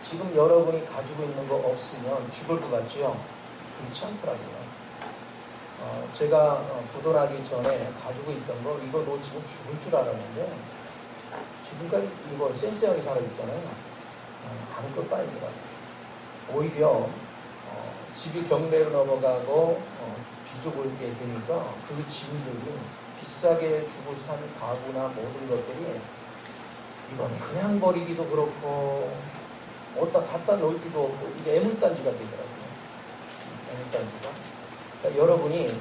지금 여러분이 가지고 있는 거 없으면 죽을 것 같지요? 그렇지 않더라고요. 제가 부도나기 전에 가지고 있던 거 이거 놓치면 죽을 줄 알았는데 지금까지 이거 쌩쌩하게 살아있잖아요. 아무것도 아닙니다. 오히려 집이 경매로 넘어가고 비좁을 게 되니까 그 짐들이 비싸게 주고 산 가구나 모든 것들이 이건 그냥 버리기도 그렇고 어디다 갖다 놓기도 없고 이게 애물단지가 되더라고요. 애물단지가. 그러니까 여러분이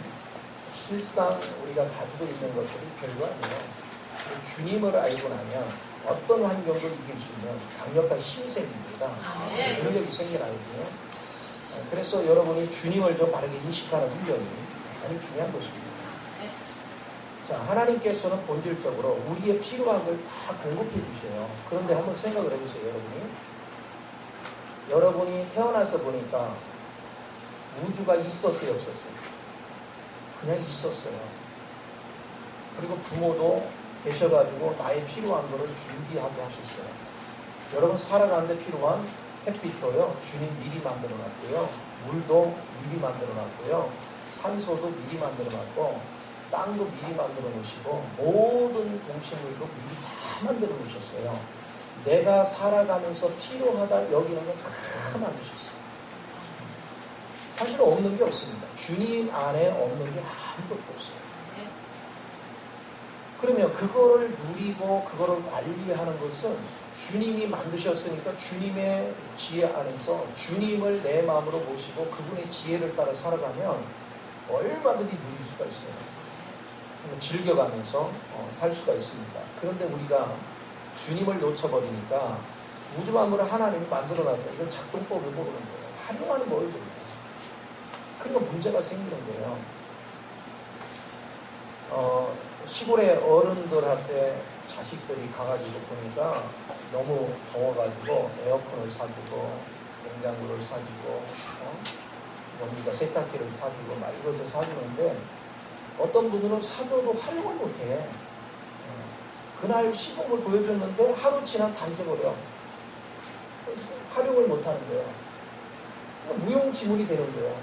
실상 우리가 가지고 있는 것들이 별거 아니에요. 주님을 알고 나면 어떤 환경도 이길 수 있는 강력한 힘이 생깁니다. 능력이 생겨나거든요. 그래서 여러분이 주님을 좀 바르게 인식하는 훈련이 아주 중요한 것입니다. 자, 하나님께서는 본질적으로 우리의 필요한 걸 다 공급해 주셔요. 그런데 한번 생각을 해보세요, 여러분이 태어나서 보니까 우주가 있었어요, 없었어요? 그냥 있었어요. 그리고 부모도 계셔가지고 나의 필요한 거를 준비하게 하셨어요. 여러분 살아가는데 필요한 햇빛도요, 주님 미리 만들어 놨고요. 물도 미리 만들어 놨고요. 산소도 미리 만들어 놨고, 땅도 미리 만들어 놓으시고, 모든 동식물도 미리 다 만들어 놓으셨어요. 내가 살아가면서 필요하다 여기는 건 다 만드셨어요. 사실 없는 게 없습니다. 주님 안에 없는 게 아무것도 없어요. 그러면 그거를 누리고 그거를 관리하는 것은 주님이 만드셨으니까 주님의 지혜 안에서 주님을 내 마음으로 모시고 그분의 지혜를 따라 살아가면 얼마든지 누릴 수가 있어요. 즐겨가면서 살 수가 있습니다. 그런데 우리가 주님을 놓쳐버리니까 우주 만물을 하나님이 만들어놨다. 이건 작동법을 모르는 거예요. 활용하는 법을 모르는 거예요. 그러니까 문제가 생기는 거예요. 시골의 어른들한테 자식들이 가가지고 보니까 너무 더워가지고 에어컨을 사주고 냉장고를 사주고 뭡니까 세탁기를 사주고 막 이것도 사주는데 어떤 분들은 사줘도 활용을 못해. 그날 시범을 보여줬는데 하루 지나면 다 잊어버려. 활용을 못하는 거예요. 그러니까 무용지물이 되는 거예요.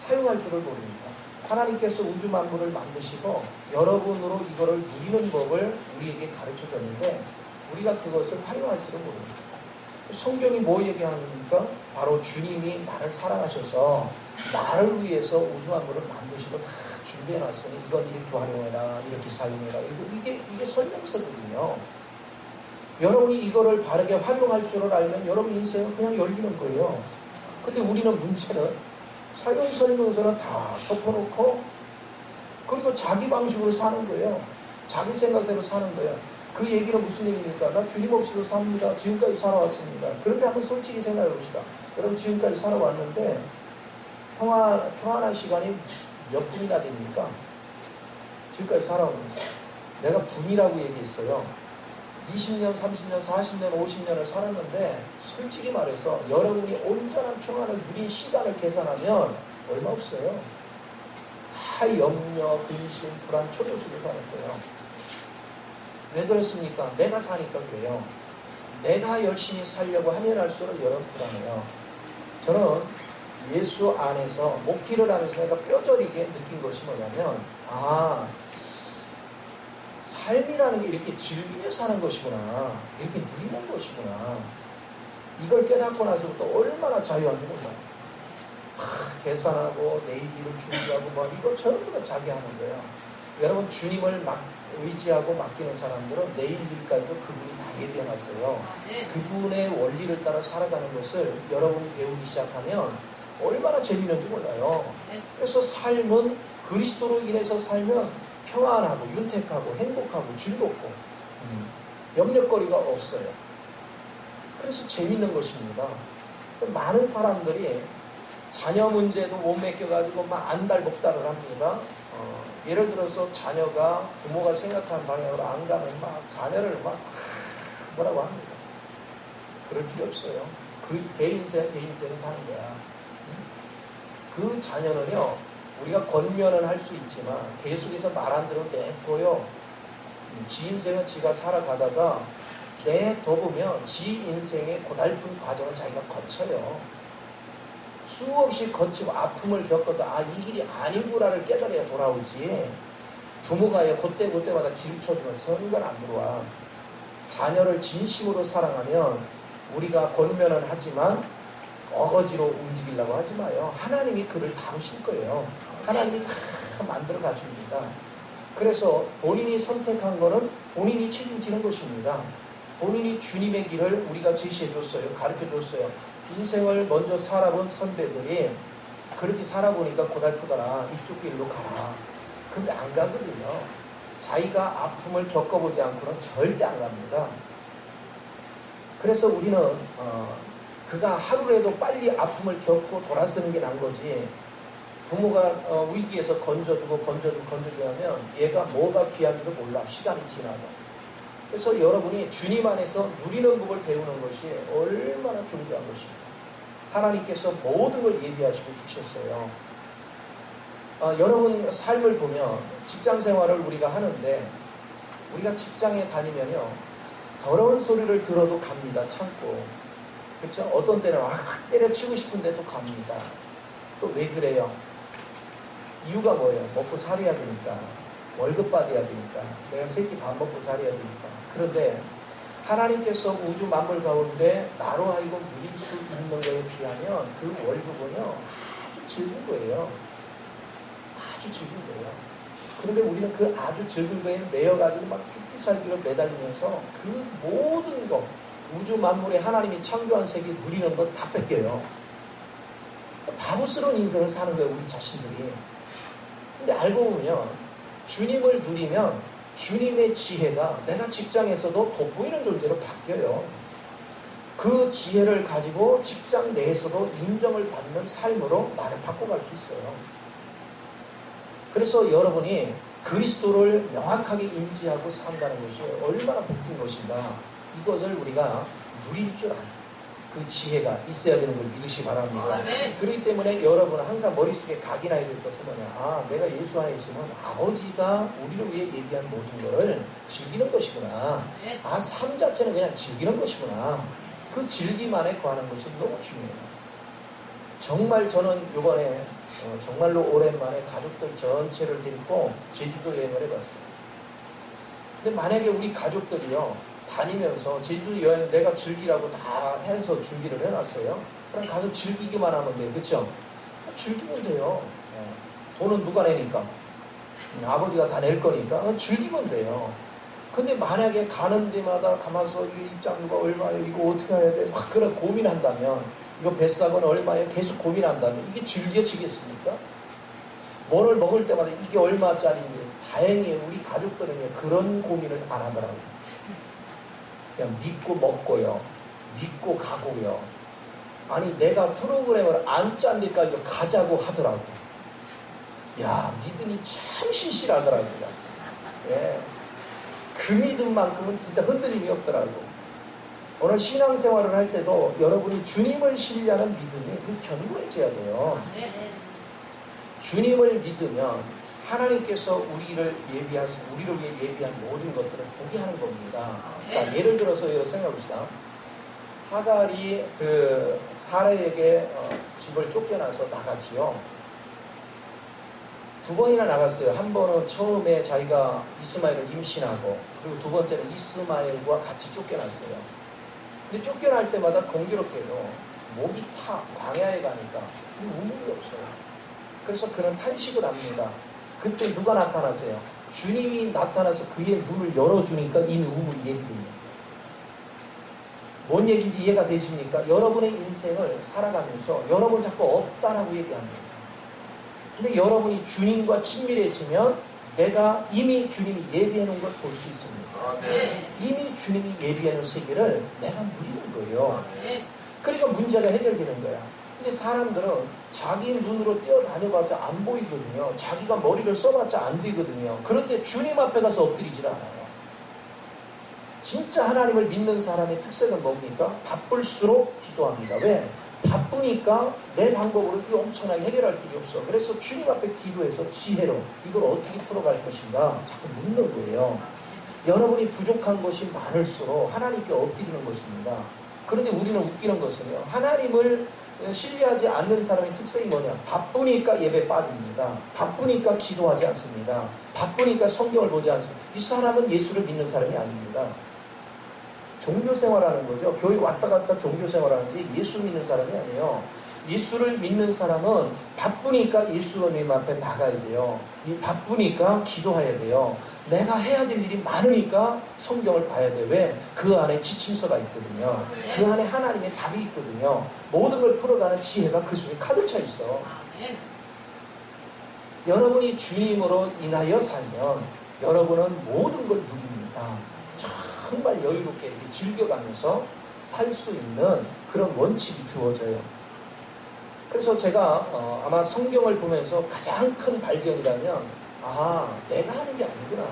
사용할 줄을 모릅니다. 하나님께서 우주 만물을 만드시고 여러분으로 이거를 누리는 법을 우리에게 가르쳐 줬는데 우리가 그것을 활용할 줄을 모릅니다. 성경이 뭐 얘기하니까 바로 주님이 나를 사랑하셔서 나를 위해서 우주 만물을 만드시고 다 준비해놨으니 이건 이렇게 활용해라, 이렇게 사용해라. 이게 설명서거든요. 여러분이 이거를 바르게 활용할 줄을 알면 여러분 인생은 그냥 열리는 거예요. 근데 우리는 문제는 사용 설명서는 다 덮어놓고 그리고 자기 방식으로 사는 거예요. 자기 생각대로 사는 거예요. 그 얘기는 무슨 얘기입니까? 나 주님 없이도 삽니다. 지금까지 살아왔습니다. 그런데 한번 솔직히 생각해 봅시다. 여러분 지금까지 살아왔는데 평안한 시간이 몇 분이나 됩니까? 지금까지 살아오면서 내가 분이라고 얘기했어요. 20년, 30년, 40년, 50년을 살았는데 솔직히 말해서 여러분이 온전한 평안을 누린 시간을 계산하면 얼마 없어요. 다 염려, 근심, 불안, 초조 속에 살았어요. 왜 그렇습니까? 내가 사니까 그래요. 내가 열심히 살려고 하면 할수록 여러분 불안해요. 저는 예수 안에서 목회를 하면서 내가 뼈저리게 느낀 것이 뭐냐면 삶이라는 게 이렇게 즐기며 사는 것이구나. 이렇게 누리는 것이구나. 이걸 깨닫고 나서부터 얼마나 자유한지 몰라요. 계산하고 내일일을 준비하고 뭐 이거 전부 다 자기 하는 거예요. 여러분 주님을 의지하고 맡기는 사람들은 내일 일까지도 그분이 다 예비해놨어요. 그분의 원리를 따라 살아가는 것을 여러분이 배우기 시작하면 얼마나 재미있는지 몰라요. 그래서 삶은 그리스도로 인해서 살면 평안하고 윤택하고 행복하고 즐겁고 염려거리가 없어요. 그래서 재밌는 것입니다. 많은 사람들이 자녀 문제도 못 맡겨가지고 막 안달복달을 합니다. 예를 들어서 자녀가 부모가 생각하는 방향으로 안 가면 막 자녀를 막 뭐라고 합니다. 그럴 필요 없어요. 개 인생은 사는 거야. 그 자녀는요, 우리가 권면은 할 수 있지만 계속해서 말 안 들으면 내고요. 지 인생은 지가 살아가다가 내둬보면 지 인생의 고달픈 과정을 자기가 거쳐요. 수없이 거치고 아픔을 겪어서 이 길이 아니구나를 깨달아야 돌아오지. 부모가 그때마다 기름쳐주면 성관 안 들어와. 자녀를 진심으로 사랑하면 우리가 권면은 하지만 어거지로 움직이려고 하지 마요. 하나님이 그를 다루실 거예요. 하나님이 다 만들어 가십니다. 그래서 본인이 선택한 거는 본인이 책임지는 것입니다. 본인이 주님의 길을 우리가 제시해 줬어요. 가르쳐 줬어요. 인생을 먼저 살아본 선배들이 그렇게 살아보니까 고달프더라. 이쪽 길로 가라. 근데 안 가거든요. 자기가 아픔을 겪어보지 않고는 절대 안 갑니다. 그래서 우리는 그가 하루라도 빨리 아픔을 겪고 돌아서는 게 난 거지. 부모가 위기에서 건져주고 하면 얘가 뭐가 귀한지도 몰라. 시간이 지나고. 그래서 여러분이 주님 안에서 누리는 법을 배우는 것이 얼마나 중요한 것입니다. 하나님께서 모든 걸 예비하시고 주셨어요. 여러분 삶을 보면 직장 생활을 우리가 하는데 우리가 직장에 다니면요. 더러운 소리를 들어도 갑니다. 참고. 그렇죠? 어떤 때는 때려치고 싶은데도 갑니다. 또 왜 그래요? 이유가 뭐예요? 먹고 살아야 되니까. 월급 받아야 되니까. 내가 새끼 밥 먹고 살아야 되니까. 그런데 하나님께서 우주 만물 가운데 나로 하여금 누릴 수 있는 것에 비하면 그 월급은요. 아주 적은 거예요. 아주 적은 거예요. 그런데 우리는 그 아주 적은 거에 매여가지고 막 죽기 살기로 매달리면서 그 모든 것, 우주 만물에 하나님이 창조한 세계 누리는 것 다 뺏겨요. 바보스러운 인생을 사는 거예요, 우리 자신들이. 근데 알고 보면 주님을 누리면 주님의 지혜가 내가 직장에서도 돋보이는 존재로 바뀌어요. 그 지혜를 가지고 직장 내에서도 인정을 받는 삶으로 나를 바꿔갈 수 있어요. 그래서 여러분이 그리스도를 명확하게 인지하고 산다는 것이 얼마나 복된 것인가. 이것을 우리가 누릴 줄 아는 그 지혜가 있어야 되는 걸 믿으시 바랍니다. 그렇기 때문에 여러분은 항상 머릿속에 각인해야 될 것은 뭐냐. 내가 예수 안에 있으면 아버지가 우리를 위해 예비한 모든 것을 즐기는 것이구나. 삶 자체는 그냥 즐기는 것이구나. 그 즐기만에 거하는 것이 너무 중요해요. 정말 저는 이번에 정말로 오랜만에 가족들 전체를 데리고 제주도 여행을 해봤어요. 근데 만약에 우리 가족들이요 다니면서 제주도 여행 내가 즐기라고 다 해서 준비를 해놨어요. 그럼 가서 즐기기만 하면 돼요. 그렇죠? 즐기면 돼요. 돈은 누가 내니까? 아버지가 다 낼 거니까 즐기면 돼요. 근데 만약에 가는 데마다 가면서 이 입장료가 얼마예요? 이거 어떻게 해야 돼? 막 그런 고민한다면 이거 뱃사고는 얼마예요? 계속 고민한다면 이게 즐겨지겠습니까? 뭐를 먹을 때마다 이게 얼마짜리인지. 다행히 우리 가족들은 그런 고민을 안 하더라고요. 그냥 믿고 먹고요. 믿고 가고요. 아니 내가 프로그램을 안 짠 데까지 가자고 하더라고. 야 믿음이 참 신실하더라고요. 예. 그 믿음만큼은 진짜 흔들림이 없더라고. 오늘 신앙생활을 할 때도 여러분이 주님을 신뢰하는 믿음이 그 견고해져야 돼요. 주님을 믿으면 하나님께서 우리를 위해 예비한 모든 것들을 보게 하는 겁니다. 자, 예를 들어서 생각해봅시다. 하갈이 사라에게 집을 쫓겨나서 나갔지요. 두 번이나 나갔어요. 한 번은 처음에 자기가 이스마엘을 임신하고, 그리고 두 번째는 이스마엘과 같이 쫓겨났어요. 근데 쫓겨날 때마다 공교롭게도 목이 광야에 가니까 우물이 없어요. 그래서 그는 탄식을 합니다. 그때 누가 나타나세요? 주님이 나타나서 그의 눈을 열어주니까 이미 우물이 예비됩니다. 뭔 얘기인지 이해가 되십니까? 여러분의 인생을 살아가면서 여러분 자꾸 없다라고 얘기합니다. 근데 여러분이 주님과 친밀해지면 내가 이미 주님이 예비해 놓은 걸 볼 수 있습니다. 이미 주님이 예비해 놓은 세계를 내가 누리는 거예요. 그러니까 문제가 해결되는 거야. 근데 사람들은 자기 눈으로 뛰어다녀봤자 안 보이거든요. 자기가 머리를 써봤자 안 되거든요. 그런데 주님 앞에 가서 엎드리질 않아요. 진짜 하나님을 믿는 사람의 특색은 뭡니까? 바쁠수록 기도합니다. 왜? 바쁘니까 내 방법으로 이 엄청나게 해결할 길이 없어. 그래서 주님 앞에 기도해서 지혜로 이걸 어떻게 풀어갈 것인가 자꾸 묻는 거예요. 여러분이 부족한 것이 많을수록 하나님께 엎드리는 것입니다. 그런데 우리는 웃기는 것은요, 하나님을 신뢰하지 않는 사람의 특성이 뭐냐? 바쁘니까 예배 빠집니다. 바쁘니까 기도하지 않습니다. 바쁘니까 성경을 보지 않습니다. 이 사람은 예수를 믿는 사람이 아닙니다. 종교생활하는 거죠. 교회 왔다 갔다 종교생활하는지 예수 믿는 사람이 아니에요. 예수를 믿는 사람은 바쁘니까 예수님 앞에 나가야 돼요. 바쁘니까 기도해야 돼요. 내가 해야 될 일이 많으니까 성경을 봐야 돼요. 왜? 그 안에 지침서가 있거든요. 그 안에 하나님의 답이 있거든요. 모든 걸 풀어가는 지혜가 그 속에 가득 차 있어. 여러분이 주님으로 인하여 살면 여러분은 모든 걸 누립니다. 정말 여유롭게 이렇게 즐겨가면서 살 수 있는 그런 원칙이 주어져요. 그래서 제가 아마 성경을 보면서 가장 큰 발견이라면, 내가 하는 게 아니구나.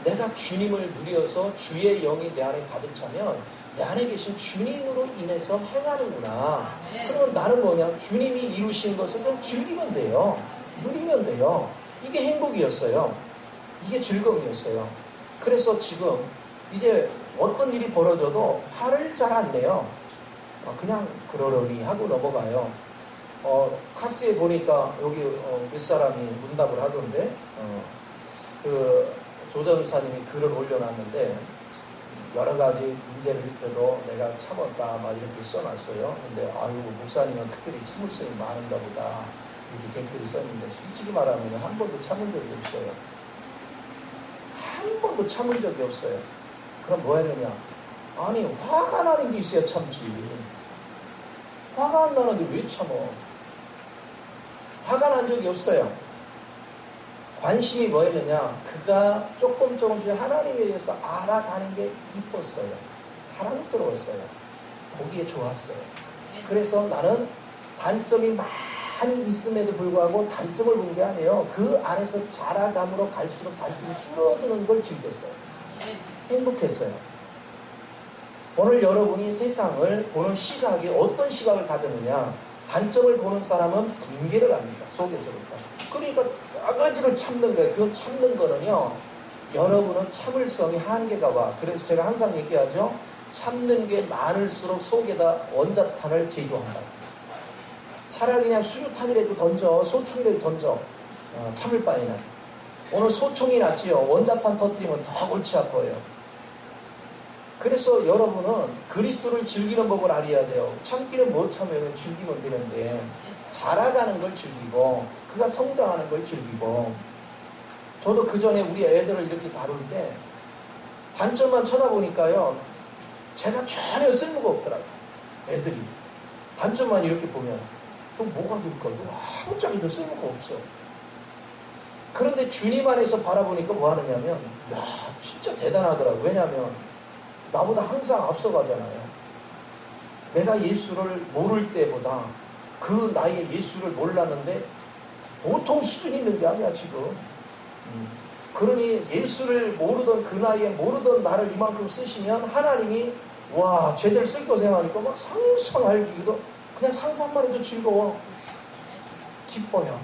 내가 주님을 누려서 주의 영이 내 안에 가득 차면 내 안에 계신 주님으로 인해서 행하는구나. 그러면 나는 뭐냐? 주님이 이루신 것을 그냥 즐기면 돼요. 누리면 돼요. 이게 행복이었어요. 이게 즐거움이었어요. 그래서 지금 이제 어떤 일이 벌어져도 화를 잘 안 내요. 그냥 그러려니 하고 넘어가요. 카스에 보니까 여기 윗사람이 문답을 하던데, 조 전사님이 글을 올려놨는데, 여러 가지 문제를 일때도 내가 참았다, 막 이렇게 써놨어요. 근데, 목사님은 특별히 참을성이 많은가 보다. 이렇게 댓글이 썼는데, 솔직히 말하면 한 번도 참은 적이 없어요. 한 번도 참은 적이 없어요. 그럼 뭐 했느냐? 아니, 화가 나는 게 있어야 참지. 화가 안 나는데 왜 참어? 화가 난 적이 없어요. 관심이 뭐였느냐? 그가 조금씩 하나님에 대해서 알아가는 게 이뻤어요. 사랑스러웠어요. 보기에 좋았어요. 그래서 나는 단점이 많이 있음에도 불구하고 단점을 본 게 아니에요. 그 안에서 자라감으로 갈수록 단점이 줄어드는 걸 즐겼어요. 행복했어요. 오늘 여러분이 세상을 보는 시각이 어떤 시각을 가졌느냐? 단점을 보는 사람은 붕괴를 합니다. 속에서부터. 그러니까 아가지를 참는 거예요. 그 참는 거는요, 여러분은 참을성이 한계가 와. 그래서 제가 항상 얘기하죠. 참는 게 많을수록 속에다 원자탄을 제조한다. 차라리 그냥 수류탄이라도 던져, 소총이라도 던져. 참을 바에는. 오늘 소총이 낫지요. 원자탄 터뜨리면 더 골치 아파요. 그래서 여러분은 그리스도를 즐기는 법을 알아야 돼요. 참기는 못 참으면 즐기면 되는데, 자라가는 걸 즐기고 그가 성장하는 걸 즐기고. 저도 그 전에 우리 애들을 이렇게 다룰 때 단점만 쳐다보니까요, 제가 전혀 쓸모가 없더라고요. 애들이 단점만 이렇게 보면 좀 뭐가 될까? 좀 아무짝에도 쓸모가 없어. 그런데 주님 안에서 바라보니까 뭐 하느냐면, 진짜 대단하더라고요. 왜냐하면 나보다 항상 앞서가잖아요. 내가 예수를 모를 때보다 그 나이에 예수를 몰랐는데 보통 수준이 있는 게 아니야 지금. 그러니 예수를 모르던 그 나이에 모르던 나를 이만큼 쓰시면 하나님이 쟤들 쓸 거 생각하니까 막 상상하기도, 그냥 상상만 해도 즐거워. 기뻐요.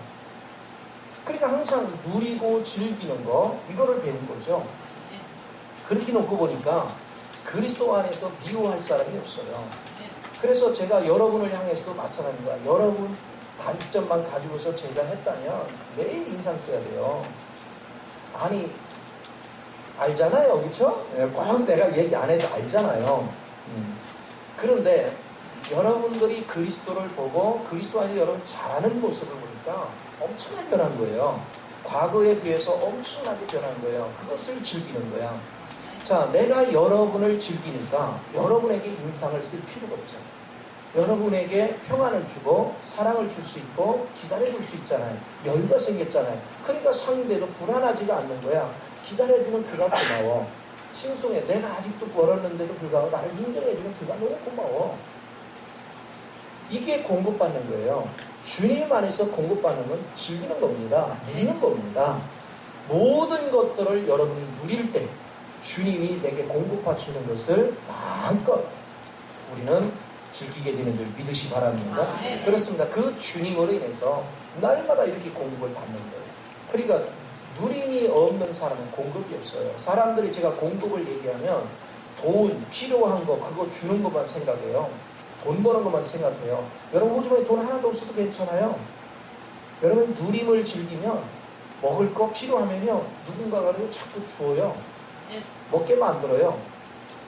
그러니까 항상 누리고 즐기는 거, 이거를 배운 거죠. 그렇게 놓고 보니까 그리스도 안에서 미워할 사람이 없어요. 그래서 제가 여러분을 향해서도 마찬가지입니다. 여러분 단점만 가지고서 제가 했다면 매일 인상 써야 돼요. 아니, 알잖아요. 그렇죠? 꼭 내가 얘기 안 해도 알잖아요. 그런데 여러분들이 그리스도를 보고 그리스도 안에 여러분 잘하는 모습을 보니까 엄청나게 변한 거예요. 과거에 비해서 엄청나게 변한 거예요. 그것을 즐기는 거야. 자, 내가 여러분을 즐기니까 여러분에게 인상을 쓸 필요가 없죠. 여러분에게 평안을 주고 사랑을 줄 수 있고 기다려줄 수 있잖아요. 여유가 생겼잖아요. 그러니까 상대도 불안하지가 않는 거야. 기다려주는 그가 고마워. 칭송해. 내가 아직도 멀었는데도 불구하고 나를 인정해주는 그가 너무 고마워. 이게 공급받는 거예요. 주님 안에서 공급받는 건 즐기는 겁니다. 누리는 겁니다. 모든 것들을 여러분이 누릴 때 주님이 내게 공급해 주는 것을 마음껏 우리는 즐기게 되는 줄 믿으시 바랍니다. 그렇습니다. 그 주님으로 인해서 날마다 이렇게 공급을 받는 거예요. 그러니까 누림이 없는 사람은 공급이 없어요. 사람들이 제가 공급을 얘기하면 돈, 필요한 거, 그거 주는 것만 생각해요. 돈 버는 것만 생각해요. 여러분 호주머니 돈 하나도 없어도 괜찮아요. 여러분 누림을 즐기면 먹을 거 필요하면요 누군가가 자꾸 주어요. 먹게 만들어요.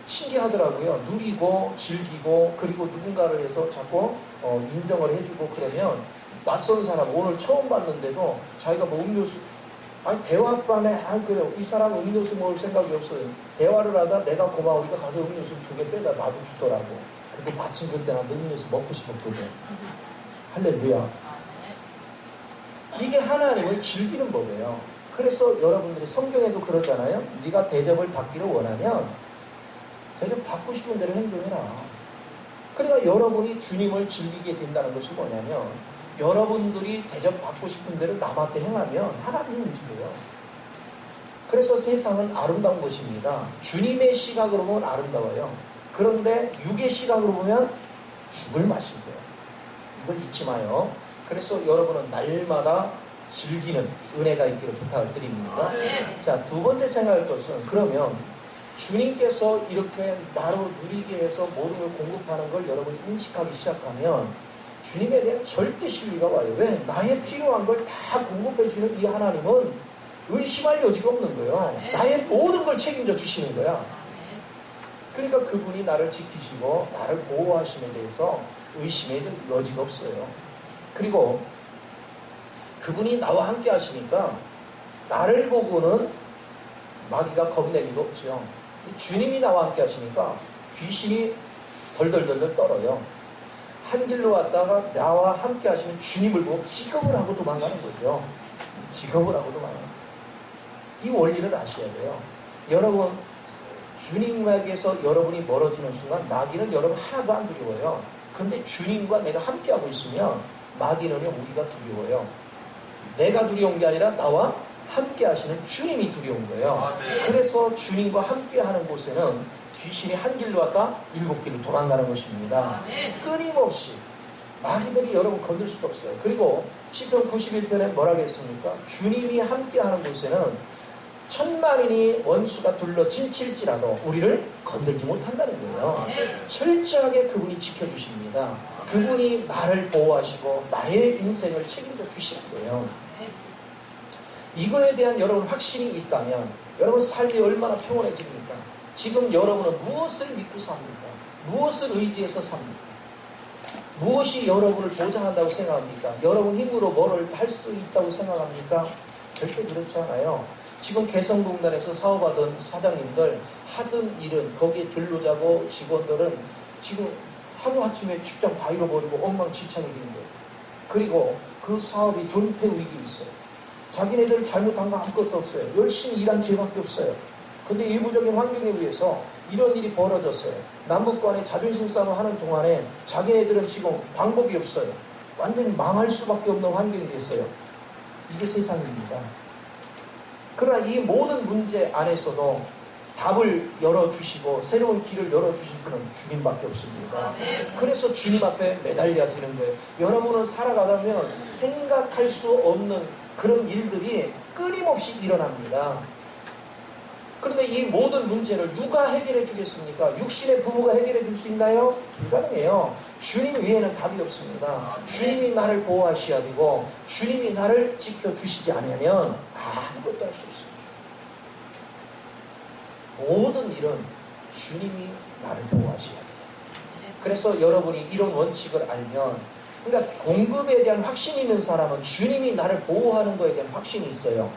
신기하더라고요. 누리고 즐기고 그리고 누군가를 해서 자꾸 인정을 해주고 그러면 낯선 사람 오늘 처음 봤는데도 자기가 뭐 음료수 아니 대화반에 그래요. 이 사람 음료수 먹을 생각이 없어요. 대화를 하다 내가 고마우니까 가서 음료수 2개 빼다 나도 주더라고. 근데 마침 그때 나도 음료수 먹고 싶었거든. 할렐루야. 이게 하나님을 즐기는 법이에요. 그래서 여러분들이 성경에도 그러잖아요. 네가 대접을 받기를 원하면 대접 받고 싶은 대로 행동해라. 그러니까 여러분이 주님을 즐기게 된다는 것이 뭐냐면 여러분들이 대접 받고 싶은 대로 남한테 행하면 하나님이 움직여요. 그래서 세상은 아름다운 것입니다. 주님의 시각으로 보면 아름다워요. 그런데 육의 시각으로 보면 죽을 맛인 거예요. 이걸 잊지 마요. 그래서 여러분은 날마다 즐기는 은혜가 있기를 부탁을 드립니다. 자, 두 번째 생각할 것은 그러면 주님께서 이렇게 나로 누리게 해서 모든 걸 공급하는 걸 여러분이 인식하기 시작하면 주님에 대한 절대 신뢰가 와요. 왜? 나의 필요한 걸 다 공급해 주는 이 하나님은 의심할 여지가 없는 거예요. 나의 모든 걸 책임져 주시는 거야. 그러니까 그분이 나를 지키시고 나를 보호하심에 대해서 의심의 여지가 없어요. 그리고 그분이 나와 함께 하시니까 나를 보고는 마귀가 겁내기도 없죠. 주님이 나와 함께 하시니까 귀신이 덜덜덜덜 떨어요. 한 길로 왔다가 나와 함께 하시는 주님을 보고 기겁을 하고 도망가는 거죠. 기겁을 하고 도망가는 거예요. 이 원리를 아셔야 돼요. 여러분 주님에게서 여러분이 멀어지는 순간 마귀는 여러분 하나도 안 두려워요. 그런데 주님과 내가 함께하고 있으면 마귀는요 우리가 두려워요. 내가 두려운 게 아니라 나와 함께 하시는 주님이 두려운 거예요. 그래서 주님과 함께 하는 곳에는 귀신이 한 길로 왔다 7길로 도망가는 것입니다. 끊임없이 마귀들이 여러분 건들 수도 없어요. 그리고 시편 91편에 뭐라고 했습니까? 주님이 함께 하는 곳에는 천만인이 원수가 둘러 침칠지라도 우리를 건들지 못한다는 거예요. 철저하게 그분이 지켜주십니다. 그분이 나를 보호하시고 나의 인생을 책임져 주시는 거예요. 이거에 대한 여러분 확신이 있다면 여러분 삶이 얼마나 평온해집니까? 지금 여러분은 무엇을 믿고 삽니까? 무엇을 의지해서 삽니까? 무엇이 여러분을 보장한다고 생각합니까? 여러분 힘으로 뭐를 할 수 있다고 생각합니까? 절대 그렇지 않아요. 지금 개성공단에서 사업하던 사장님들 하던 일은 거기에 근로자고 직원들은 지금 하루아침에 직장 다 잃어버리고 엉망진창이 된 거예요. 그리고 그 사업이 존폐 위기에 있어요. 자기네들 잘못한 거 아무것도 없어요. 열심히 일한 죄밖에 없어요. 근데 일부적인 환경에 의해서 이런 일이 벌어졌어요. 남북 간에 자존심 싸움을 하는 동안에 자기네들은 지금 방법이 없어요. 완전히 망할 수밖에 없는 환경이 됐어요. 이게 세상입니다. 그러나 이 모든 문제 안에서도 답을 열어주시고 새로운 길을 열어주실 분은 주님밖에 없습니다. 그래서 주님 앞에 매달려야 되는 거예요. 여러분은 살아가다면 생각할 수 없는 그런 일들이 끊임없이 일어납니다. 그런데 이 모든 문제를 누가 해결해 주겠습니까? 육신의 부모가 해결해 줄 수 있나요? 불가능해요. 주님 외에는 답이 없습니다. 주님이 나를 보호하셔야 되고 주님이 나를 지켜주시지 않으면 아무것도 할 수 없습니다. 모든 일은 주님이 나를 보호하셔야 돼요. 그래서 여러분이 이런 원칙을 알면 그러니까 공급에 대한 확신이 있는 사람은 주님이 나를 보호하는 것에 대한 확신이 있어요.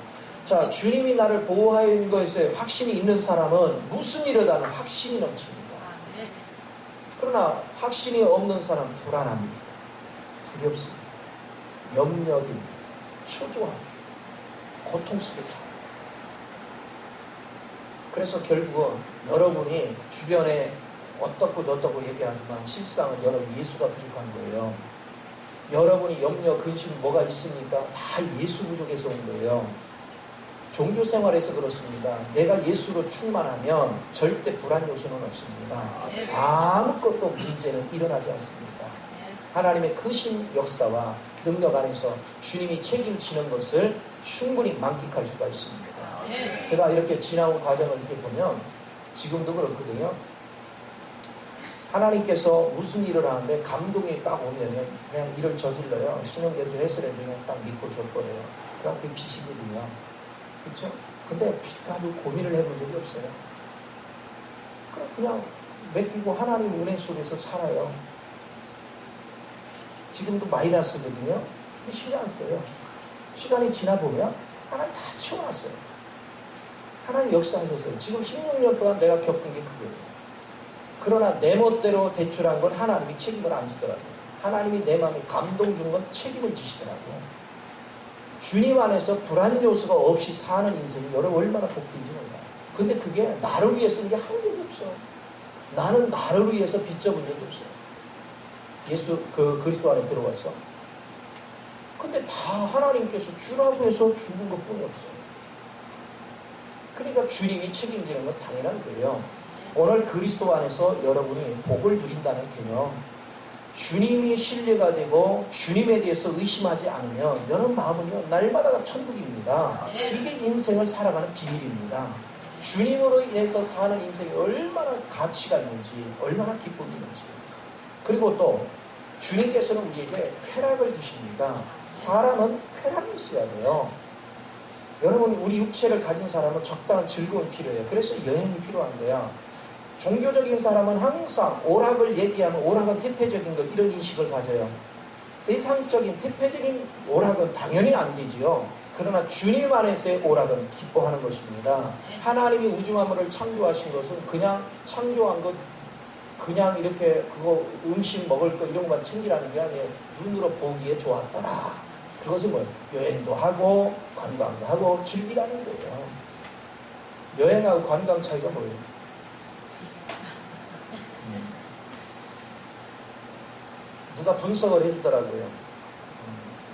자, 주님이 나를 보호하는 것에 확신이 있는 사람은 무슨 일이라는 확신이 넘칩니다. 그러나 확신이 없는 사람은 불안합니다. 두렵습니다. 염려됩니다. 초조합니다. 고통 속에 살아요. 그래서 결국은 여러분이 주변에 어떻고 얘기하지만 실상은 여러분 예수가 부족한 거예요. 여러분이 염려, 근심 뭐가 있습니까? 다 예수 부족해서 온 거예요. 종교 생활에서 그렇습니다. 내가 예수로 충만하면 절대 불안 요소는 없습니다. 아무것도 문제는 일어나지 않습니다. 하나님의 크신 역사와 능력 안에서 주님이 책임지는 것을 충분히 만끽할 수가 있습니다. 제가 이렇게 지나온 과정을 이렇게 보면 지금도 그렇거든요. 하나님께서 무슨 일을 하는데 감동이 딱 오면은 그냥 일을 저질러요. 신용대주 해설에 그냥 딱 믿고 줘버려요. 그럼 그게 빛이거든요. 그렇죠? 근데 빛 가지고 고민을 해본 적이 없어요. 그냥 맡기고 하나님 은혜 속에서 살아요. 지금도 마이너스거든요. 신경 안 써요. 시간이 지나보면 하나님 다 치워놨어요. 하나님 역사하셨어요. 지금 16년 동안 내가 겪은 게 그거예요. 그러나 내 멋대로 대출한 건 하나님이 책임을 안 지더라고요. 하나님이 내 마음에 감동 준 건 책임을 지시더라고요. 주님 안에서 불안 요소가 없이 사는 인생이 여러분 얼마나 복된지 몰라요. 근데 그게 나를 위해 쓴 게 한 개도 없어. 나는 나를 위해서 빚져본 적이 없어요. 예수 그리스도 안에 들어와서. 근데 다 하나님께서 주라고 해서 주는 것뿐이 없어요. 그러니까 주님이 책임지는 건 당연한 거예요. 오늘 그리스도 안에서 여러분이 복을 누린다는 개념, 주님이 신뢰가 되고 주님에 대해서 의심하지 않으면 여러분 마음은요 날마다가 천국입니다. 이게 인생을 살아가는 비밀입니다. 주님으로 인해서 사는 인생이 얼마나 가치가 있는지, 얼마나 기쁨이 있는지. 그리고 또 주님께서는 우리에게 쾌락을 주십니다. 사람은 쾌락이 있어야 돼요. 여러분, 우리 육체를 가진 사람은 적당한 즐거움이 필요해요. 그래서 여행이 필요한 거야. 종교적인 사람은 항상 오락을 얘기하면 오락은 태폐적인 것, 이런 인식을 가져요. 세상적인 태폐적인 오락은 당연히 안 되지요. 그러나 주님 안에서의 오락은 기뻐하는 것입니다. 하나님이 우주 만물을 창조하신 것은 그냥 창조한 것, 그냥 이렇게 그거 음식 먹을 거 이런 것만 챙기라는 게 아니에요. 눈으로 보기에 좋았더라. 그것은 뭐 여행도 하고 관광도 하고 즐기라는 거예요. 여행하고 관광 차이가 뭐예요? 누가 분석을 해주더라고요.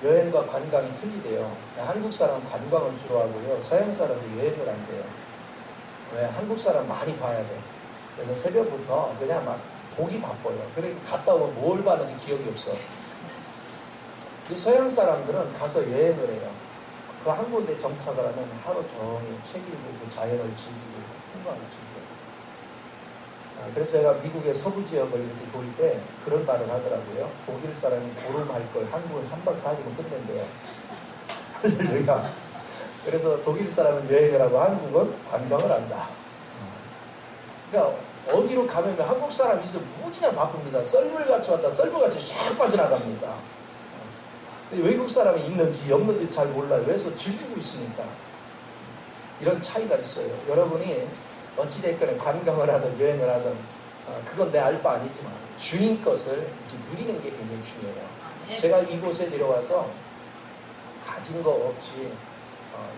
여행과 관광이 틀리대요. 한국 사람은 관광을 주로 하고요. 서양 사람은 여행을 한대요. 왜? 한국 사람 많이 봐야 돼. 그래서 새벽부터 그냥 막 보기 바빠요. 그러니까 갔다 오면 뭘 봤는지 기억이 없어. 서양 사람들은 가서 여행을 해요. 그 한 군데 정착을 하면 하루 종일 책 읽고 자연을 즐기고 풍광을 즐기고. 그래서 제가 미국의 서부 지역을 이렇게 돌 때 그런 말을 하더라고요. 독일 사람이 보름할 걸 한국은 3박 4일이면 끝낸대요. 할렐루야. 그래서 독일 사람은 여행을 하고 한국은 관광을 한다. 그러니까 어디로 가면 한국 사람이 있으면 무지나 바쁩니다. 썰물같이 왔다 썰물같이 샥 빠져나갑니다. 외국 사람이 있는지 없는지 잘 몰라요. 그래서 즐기고 있으니까. 이런 차이가 있어요. 여러분이 어찌됐건 관광을 하든 여행을 하든 그건 내 알 바 아니지만 주님 것을 누리는 게 굉장히 중요해요. 제가 이곳에 내려와서 가진 거 없이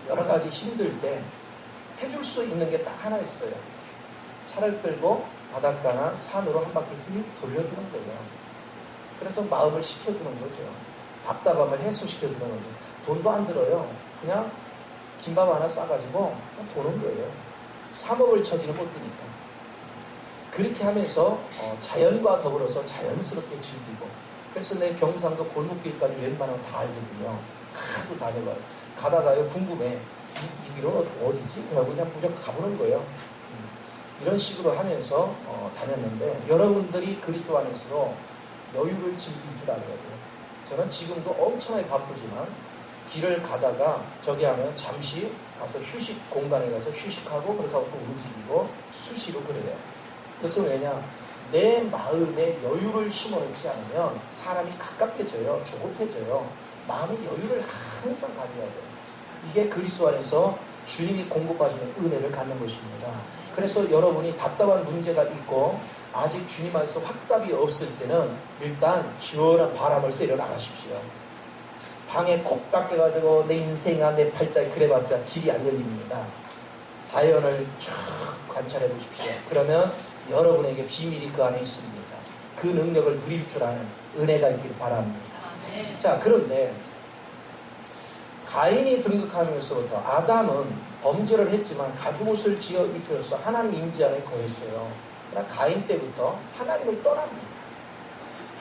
여러 가지 힘들 때 해줄 수 있는 게 딱 하나 있어요. 차를 끌고 바닷가나 산으로 한 바퀴 돌려주는 거예요. 그래서 마음을 식혀주는 거죠. 답답함을 해소시켜주는 거죠. 돈도 안 들어요. 그냥 김밥 하나 싸가지고 도는 거예요. 사먹을 처지는 못 드니까. 그렇게 하면서 자연과 더불어서 자연스럽게 즐기고. 그래서 내 경상도 골목길까지 웬만하면 다 알거든요. 하도 다녀봐요. 가다가요 궁금해. 이 길은 어디지? 그러고 그냥 무조건 가보는 거예요. 이런 식으로 하면서 다녔는데 여러분들이 그리스도 안에서도 여유를 즐길 줄 알아야 돼요. 저는 지금도 엄청나게 바쁘지만 길을 가다가 저기 하면 잠시 가서 휴식 공간에 가서 휴식하고 그렇게 하고 또 움직이고 수시로 그래요. 그것은 왜냐? 내 마음에 여유를 심어놓지 않으면 사람이 가깝게져요. 조급해져요. 마음의 여유를 항상 가져야 돼요. 이게 그리스도 안에서 주님이 공급하시는 은혜를 갖는 것입니다. 그래서 여러분이 답답한 문제가 있고 아직 주님 안에서 확답이 없을 때는 일단 시원한 바람을 쐬려 나가십시오. 방에 콕 닦여가지고 내 인생아 내 팔자에 그래봤자 길이 안 열립니다. 자연을 쭉 관찰해 보십시오. 그러면 여러분에게 비밀이 그 안에 있습니다. 그 능력을 누릴 줄 아는 은혜가 있기를 바랍니다. 자, 그런데 가인이 등극하면서부터 아담은 범죄를 했지만 가죽옷을 지어 입혀서 하나님 임재 안에 거했어요. 그러나 가인 때부터 하나님을 떠납니다.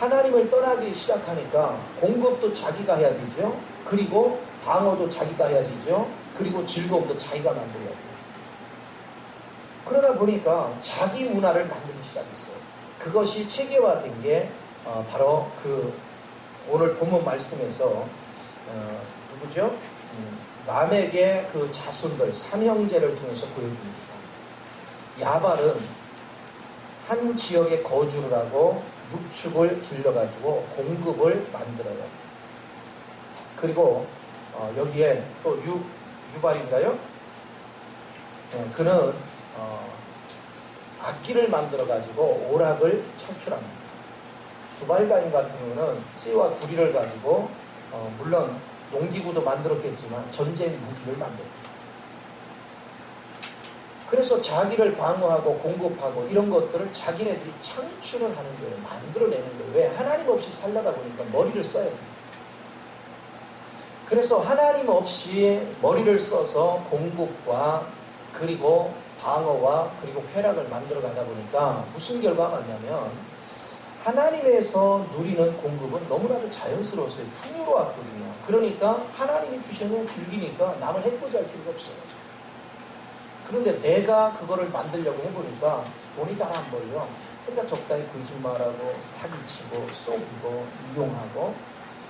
하나님을 떠나기 시작하니까 공급도 자기가 해야 되죠. 그리고 방어도 자기가 해야 되죠. 그리고 즐거움도 자기가 만들어야 돼요. 그러다 보니까 자기 문화를 만들기 시작했어요. 그것이 체계화된 게 바로 그 오늘 본문 말씀에서 누구죠? 남에게 그 자손들 삼형제를 통해서 보여줍니다. 야발은 한 지역에 거주를 하고 육축을 길러가지고 공급을 만들어요. 그리고 여기에 또 유발인가요? 그는 악기를 만들어가지고 오락을 창출합니다. 두발가인 같은 경우는 씨와 구리를 가지고 물론 농기구도 만들었겠지만 전쟁 무기를 만들었죠. 그래서 자기를 방어하고 공급하고 이런 것들을 자기네들이 창출을 하는 거예요. 만들어내는 거예요. 왜? 하나님 없이 살려다 보니까 머리를 써야 돼요. 그래서 하나님 없이 머리를 써서 공급과 그리고 방어와 그리고 쾌락을 만들어 가다 보니까 무슨 결과가 났냐면 하나님에서 누리는 공급은 너무나도 자연스러웠어요. 풍요로웠거든요. 그러니까 하나님이 주시는 걸 즐기니까 남을 해코지할 필요가 없어요. 그런데 내가 그거를 만들려고 해보니까 돈이 잘 안 벌려. 그러니까 적당히 거짓말하고 사기치고 쏘고 이용하고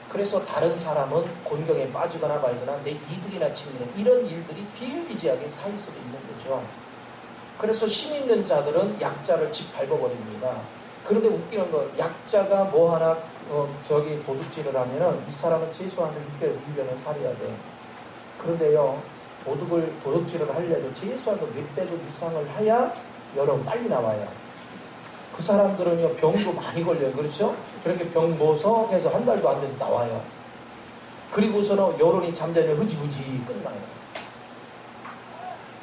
그래서 다른 사람은 곤경에 빠지거나 말거나 내 이득이나 챙기는 이런 일들이 비일비재하게 사회 속에 있는 거죠. 그래서 힘 있는 자들은 약자를 짓밟아버립니다. 그런데 웃기는 건 약자가 뭐 하나 저기 도둑질을 하면은 이 사람은 최소한 6개월, 1년을 살아야 돼. 그런데요 도둑질을 하려도 최소한 몇 배도 이상을 해야 여러분 빨리 나와요. 그 사람들은요 병도 많이 걸려요. 그렇죠? 그렇게 병 모서 해서 한 달도 안 돼서 나와요. 그리고서는 여론이 잠자면 흐지흐지 끝나요.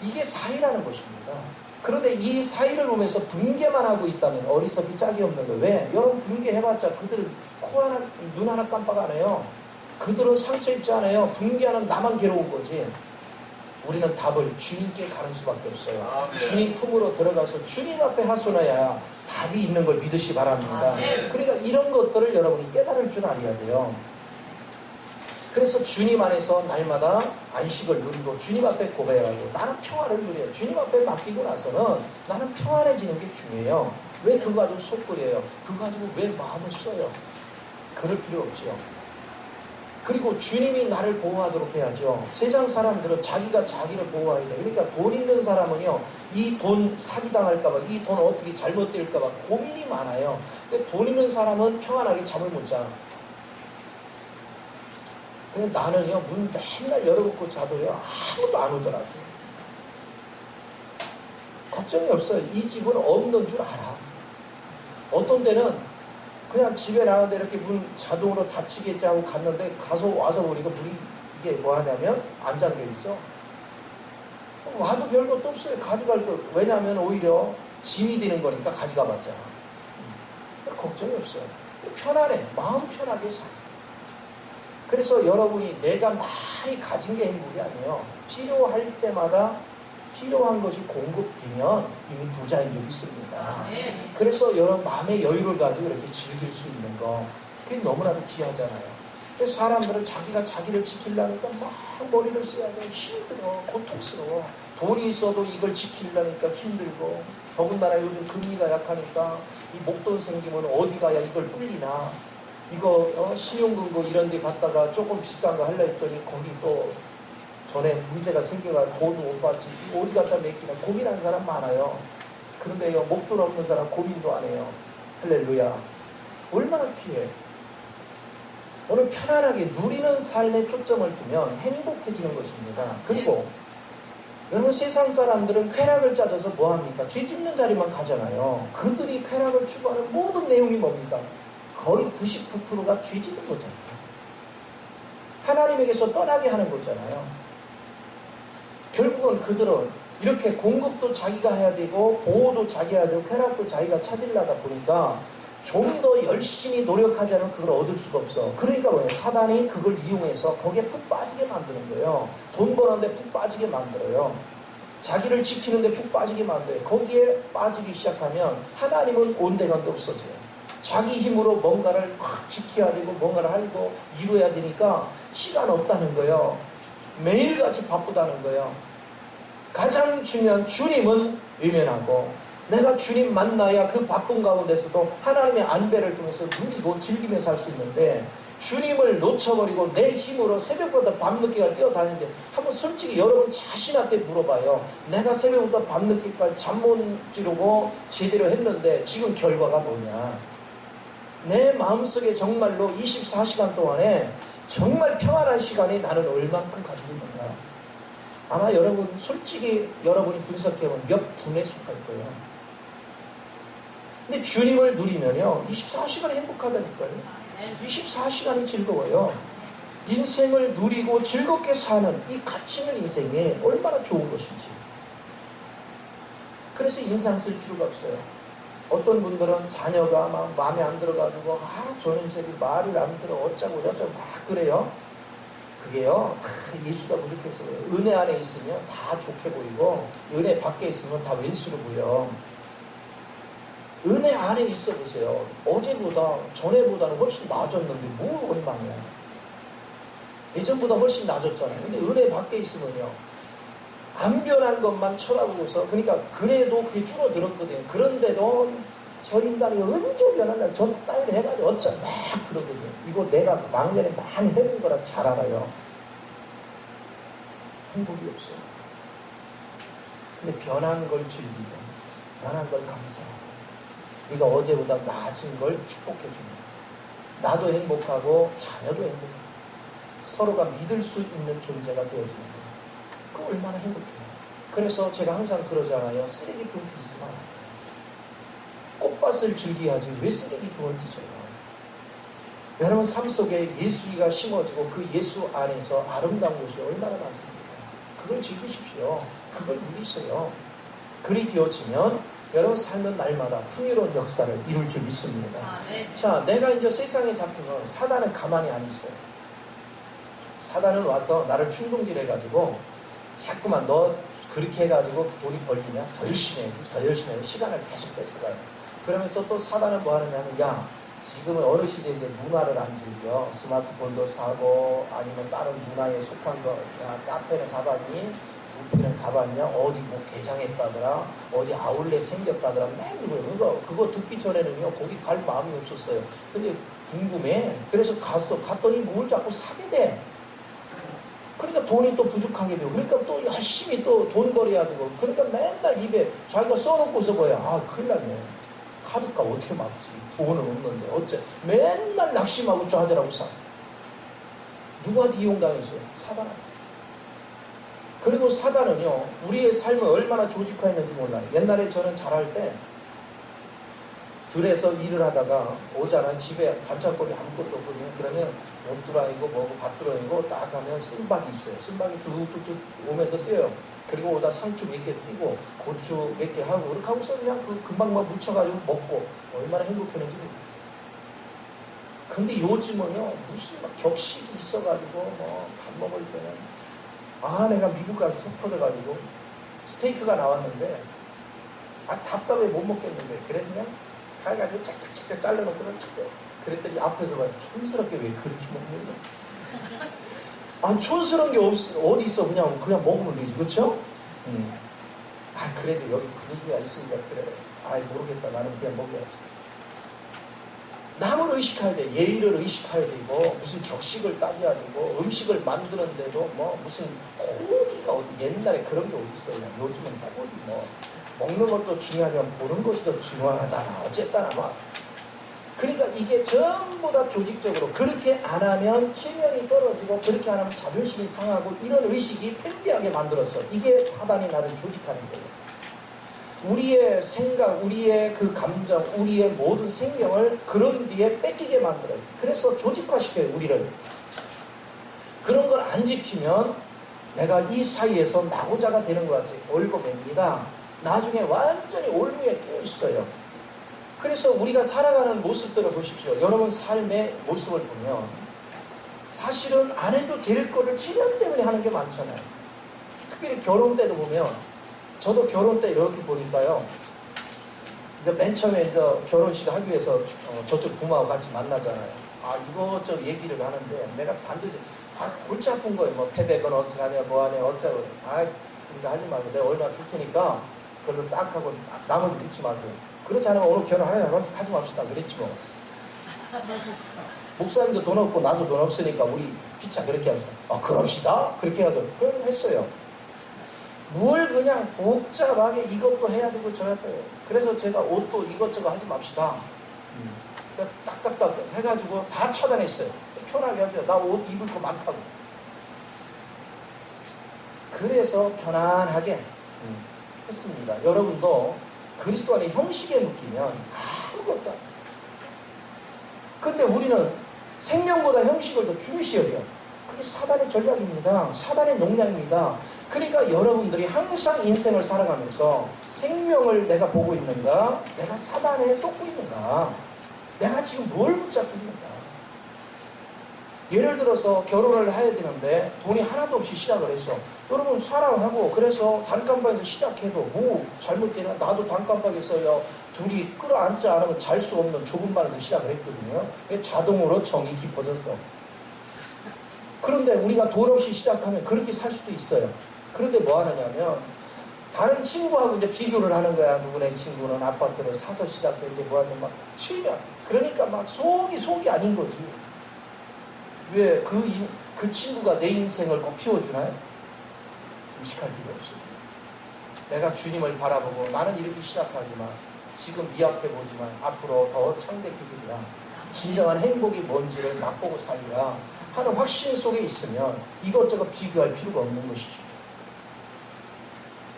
이게 사회라는 것입니다. 그런데 이 사회를 보면서 분개만 하고 있다면 어리석기 짝이 없는 거예요. 왜? 여러분 분개해봤자 그들은 코 하나 눈 하나 깜빡 안 해요. 그들은 상처 입지 않아요. 분개하는 나만 괴로운 거지. 우리는 답을 주님께 가는 수밖에 없어요. 아, 네. 주님 품으로 들어가서 주님 앞에 하소나야 답이 있는 걸 믿으시 바랍니다. 아, 네. 그러니까 이런 것들을 여러분이 깨달을 줄 알아야 돼요. 그래서 주님 안에서 날마다 안식을 누리고 주님 앞에 고백하고 나는 평안을 누려요. 주님 앞에 맡기고 나서는 나는 평안해지는 게 중요해요. 왜 그거 가지고 속 끓여요? 그거 가지고 왜 마음을 써요? 그럴 필요 없죠. 그리고 주님이 나를 보호하도록 해야죠. 세상 사람들은 자기가 자기를 보호해야 돼요. 그러니까 돈 있는 사람은요, 이 돈 사기당할까봐, 이 돈 어떻게 잘못될까봐 고민이 많아요. 근데 돈 있는 사람은 평안하게 잠을 못 자. 근데 나는요, 문 맨날 열어놓고 자도요, 아무도 안 오더라고요. 걱정이 없어요. 이 집은 없는 줄 알아. 어떤 데는 그냥 집에 나가는데 이렇게 문 자동으로 닫히겠지 하고 갔는데 가서 와서 보니까 문이 이게 뭐 하냐면 안 잠겨 있어. 와도 별것도 없어요. 가져갈 거. 왜냐하면 오히려 짐이 되는 거니까 가져가봤자. 걱정이 없어요. 편안해. 마음 편하게 살. 그래서 여러분이 내가 많이 가진 게 행복이 아니에요. 치료할 때마다 필요한 것이 공급되면 이미 부자인 적이 있습니다. 그래서 여러분 마음의 여유를 가지고 이렇게 즐길 수 있는 거 그게 너무나도 귀하잖아요. 그래서 사람들은 자기가 자기를 지키려니까 막 머리를 써야 돼. 힘들어. 고통스러워. 돈이 있어도 이걸 지키려니까 힘들고 더군다나 요즘 금리가 약하니까 이 목돈 생기면 어디 가야 이걸 불리나 이거 신용금고 이런 데 갔다가 조금 비싼 거 하려 했더니 거기 또 전에 문제가 생겨가지고 돈도 못 받지 어디 갖다 맡기나 고민하는 사람 많아요. 그런데요 목돈 없는 사람 고민도 안 해요. 할렐루야. 얼마나 귀해. 오늘 편안하게 누리는 삶에 초점을 두면 행복해지는 것입니다. 그리고 여러분 세상 사람들은 쾌락을 짜져서 뭐합니까? 죄 짓는 자리만 가잖아요. 그들이 쾌락을 추구하는 모든 내용이 뭡니까? 거의 99%가 죄 짓는 거잖아요. 하나님에게서 떠나게 하는 거잖아요. 결국은 그들은 이렇게 공급도 자기가 해야 되고 보호도 자기가 해야 되고 쾌락도 자기가 찾으려다 보니까 좀 더 열심히 노력하지 않으면 그걸 얻을 수가 없어. 그러니까 뭐예요? 사단이 그걸 이용해서 거기에 푹 빠지게 만드는 거예요. 돈 버는데 푹 빠지게 만들어요. 자기를 지키는데 푹 빠지게 만들어요. 거기에 빠지기 시작하면 하나님은 온데간데 없어져요. 자기 힘으로 뭔가를 확 지켜야 되고 뭔가를 하고 이루어야 되니까 시간 없다는 거예요. 매일같이 바쁘다는 거예요. 가장 중요한 주님은 외면하고 내가 주님 만나야 그 바쁜 가운데서도 하나님의 안배를 통해서 누리고 즐기며 살 수 있는데 주님을 놓쳐버리고 내 힘으로 새벽보다 밤늦게가 뛰어다니는데 한번 솔직히 여러분 자신한테 물어봐요. 내가 새벽부터 밤늦게까지 잠 못 지르고 제대로 했는데 지금 결과가 뭐냐. 내 마음속에 정말로 24시간 동안에 정말 평안한 시간이 나는 얼만큼 가지고 있는가. 아마 여러분 솔직히 여러분이 분석해보면 몇 분에 속할 거예요. 근데 주님을 누리면요 24시간이 행복하다니까요. 24시간이 즐거워요. 인생을 누리고 즐겁게 사는 이 가치 있는 인생이 얼마나 좋은 것인지. 그래서 인상 쓸 필요가 없어요. 어떤 분들은 자녀가 막 마음에 안 들어가지고 저는 새끼 말을 안 들어 어쩌고 저쩌고 막 그래요. 그게요 다 예수가 부족해서 그래요. 은혜 안에 있으면 다 좋게 보이고 은혜 밖에 있으면 다 왼수로 보여. 은혜 안에 있어 보세요. 어제보다 전에보다는 훨씬 나아졌는데 뭘 원망이야. 예전보다 훨씬 나아졌잖아요. 근데 은혜 밖에 있으면요 안 변한 것만 쳐다보고서 그러니까 그래도 그게 줄어들었거든요. 그런데도 저 인간이 언제 변하나 저 따위를 해가지고 어쩌 막 그러거든요. 이거 내가 막년에 많이 해본 거라 잘 알아요. 행복이 없어요. 근데 변한 걸 즐기고 변한 걸 감사하고 네가 어제보다 나아진 걸 축복해줍니다. 나도 행복하고 자녀도 행복하고 서로가 믿을 수 있는 존재가 되어지는 거예요. 그 얼마나 행복해요. 그래서 제가 항상 그러잖아요. 쓰레기통 뒤지지 마라. 꽃밭을 즐겨야지 왜 쓰레기통을 뒤져요. 여러분 삶 속에 예수가 심어지고 그 예수 안에서 아름다운 곳이 얼마나 많습니까. 그걸 즐기십시오. 그걸 누리세요. 그리 되어지면 여러분 삶은 날마다 풍요로운 역사를 이룰 줄 믿습니다. 네. 자, 내가 이제 세상에 잡히면 사단은 가만히 안 있어요. 사단은 와서 나를 충동질해가지고 자꾸만 너 그렇게 해가지고 돈이 벌리냐? 더 열심히 해. 더 열심히 해. 시간을 계속 뺏어가요. 그러면서 또 사단은 뭐 하느냐면 야 지금은 어느 시대인데 문화를 안 즐겨. 스마트폰도 사고 아니면 다른 문화에 속한 거. 야 카페는 가봤니? 부피는 가봤냐? 어디 뭐 개장했다더라? 어디 아울렛 생겼다더라? 맨날 그거 듣기 전에는요 거기 갈 마음이 없었어요. 근데 궁금해. 그래서 갔더니 뭘 자꾸 사게 돼. 그러니까 돈이 또 부족하게 되고 그러니까 또 열심히 또 돈 벌어야 되고 그러니까 맨날 입에 자기가 써놓고서 뭐야 큰일 났네. 카드값 어떻게 막지? 돈은 없는데 어째 맨날 낙심하고 좌절하고 사. 누구한테 이용당했어요? 사단한테. 그리고 사단은요 우리의 삶을 얼마나 조직화했는지 몰라요. 옛날에 저는 잘할 때 들에서 일을 하다가 오잖아. 집에 반찬거리 아무것도 없거든요. 그러면 옷두라이고 뭐고 밥두라이고 딱 가면 쓴박이 있어요. 쓴박이 뚝뚝뚝 오면서 뛰어요. 그리고 오다 상추 몇 개 띄고 고추 몇 개 하고 이렇게 하고서 그냥 그 금방 막 묻혀가지고 먹고 얼마나 행복했는지. 근데 요즘은요 무슨 막 격식이 있어가지고 뭐 밥 먹을 때는 내가 미국 가서 속 터져가지고 스테이크가 나왔는데 답답해 못 먹겠는데 그래서 그냥 칼가지고 짝짝짝짝 잘라놓고 그랬더니 앞에서 봐 촌스럽게 왜 그렇게 먹는 촌스러운 게 어디 있어. 그냥 먹으면 되지. 그렇죠? 그래도 여기 분위기가 있으니까 그래. 모르겠다. 나는 그냥 먹어야지. 남을 의식해야 돼. 예의를 의식해야 되고 무슨 격식을 따져야 되고 음식을 만드는데도 뭐 무슨 코디가 옛날에 그런 게 어디 있어요. 요즘은 코디 뭐 먹는 것도 중요하지만 보는 것이 더 중요하다. 어쨌거나 막. 그러니까 이게 전부 다 조직적으로 그렇게 안 하면 체면이 떨어지고 그렇게 안 하면 자존심이 상하고 이런 의식이 팽배하게 만들었어. 이게 사단이 나를 조직하는 거예요. 우리의 생각, 우리의 그 감정, 우리의 모든 생명을 그런 뒤에 뺏기게 만들어요. 그래서 조직화시켜요, 우리를. 그런 걸 안 지키면 내가 이 사이에서 나고자가 되는 것 같아요. 올고맨니가 나중에 완전히 올무에 끼어 있어요. 그래서 우리가 살아가는 모습들을 보십시오. 여러분 삶의 모습을 보면 사실은 안 해도 될 거를 체면 때문에 하는 게 많잖아요. 특별히 결혼 때도 보면 저도 결혼 때 이렇게 보니까요. 이제 맨 처음에 이제 결혼식 하기 위해서 저쪽 부모하고 같이 만나잖아요. 이것저것 얘기를 하는데 내가 반드시 다 골치 아픈 거예요. 뭐 패백은 어떻게 하냐, 뭐 하냐, 어쩌고. 그러니까 하지 말고 내가 얼마 줄 테니까 그걸로 딱 하고 남을 믿지 마세요. 그렇지 않으면 오늘 결혼하냐, 하지 맙시다. 그랬지 뭐. 목사님도 돈 없고 나도 돈 없으니까 우리 피차 그렇게 하죠. 그럽시다? 그렇게 하죠. 그걸 했어요. 뭘 그냥 복잡하게 이것도 해야 되고 저야 돼요. 그래서 제가 옷도 이것저것 하지 맙시다. 딱딱딱 해가지고 다 차단했어요. 편하게 하죠. 나 옷 입을 거 많다고. 그래서 편안하게 했습니다. 여러분도 그리스도 안에 형식에 묶이면 아무것도 안 돼요. 근데 우리는 생명보다 형식을 더 중시 여겨요. 그게 사단의 전략입니다. 사단의 농략입니다. 그러니까 여러분들이 항상 인생을 살아가면서 생명을 내가 보고 있는가? 내가 사단에 쏟고 있는가? 내가 지금 뭘 붙잡고 있는가? 예를 들어서 결혼을 해야 되는데 돈이 하나도 없이 시작을 했어. 여러분 사랑하고 그래서 단칸방에서 시작해도 뭐 잘못되나? 나도 단칸방에서요. 둘이 끌어앉지 않으면 잘 수 없는 좁은 방에서 시작을 했거든요. 자동으로 정이 깊어졌어. 그런데 우리가 돈 없이 시작하면 그렇게 살 수도 있어요. 그런데 뭐 하느냐면 다른 친구하고 이제 비교를 하는 거야. 누구네 친구는 아파트를 사서 시작했는데 뭐 하냐 막 치면 그러니까 막 속이 아닌 거지. 왜 그 친구가 내 인생을 꼭 피워주나요? 의식할 필요 없어요. 내가 주님을 바라보고 나는 이렇게 시작하지만 지금 미약해보지만 앞으로 더 창대해지리라. 진정한 행복이 뭔지를 맛보고 살리라 하는 확신 속에 있으면 이것저것 비교할 필요가 없는 것이죠.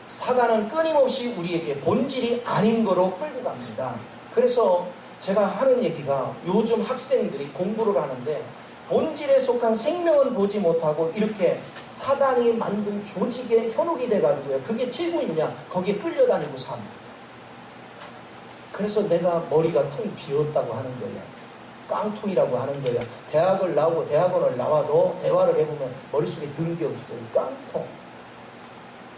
사단은 끊임없이 우리에게 본질이 아닌 거로 끌고 갑니다. 그래서 제가 하는 얘기가 요즘 학생들이 공부를 하는데 본질에 속한 생명은 보지 못하고 이렇게 사단이 만든 조직에 현혹이 돼가지고요. 그게 최고이냐 거기에 끌려다니고 삽니다. 그래서 내가 머리가 통 비었다고 하는 거야. 깡통이라고 하는 거야. 대학을 나오고 대학원을 나와도 대화를 해보면 머릿속에 든 게 없어요. 깡통.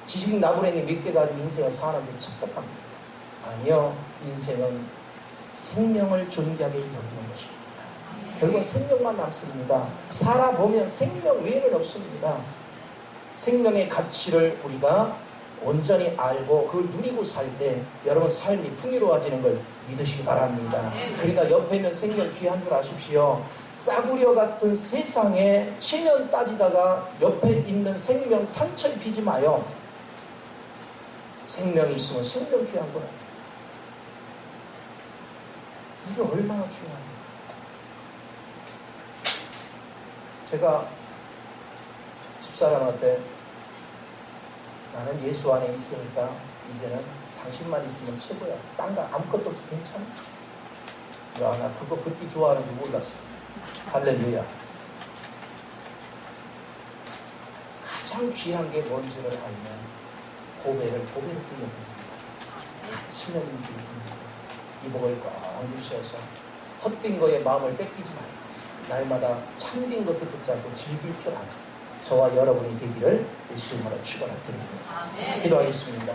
지식 나부랭이 몇 개 가지고 인생을 사는데 착각합니다. 아니요. 인생은 생명을 존귀하게 여기는 것입니다. 결국은 생명만 남습니다. 살아보면 생명 외에는 없습니다. 생명의 가치를 우리가 온전히 알고 그걸 누리고 살 때 여러분 삶이 풍요로워지는 걸 믿으시기 바랍니다. 그러니까 옆에 있는 생명 귀한 줄 아십시오. 싸구려 같은 세상에 체면 따지다가 옆에 있는 생명 상처 입히지 마요. 생명이 있으면 생명 귀한 거예요. 이게 얼마나 중요합니까? 제가 집사람한테 나는 예수 안에 있으니까 이제는 당신만 있으면 최고야. 딴 거 아무것도 없어. 괜찮아? 야, 나 그거 그렇게 좋아하는지 몰랐어. 할렐루야. 가장 귀한 게 뭔지를 알면 고백을 드립니다. 신의 인생을 듭니다. 이복을 꽉 누셔서 헛된 거에 마음을 뺏기지 말고 날마다 참된 것을 붙잡고 즐길 줄 아는 저와 여러분이 되기를 예수 이름으로 축원드립니다. 기도하겠습니다.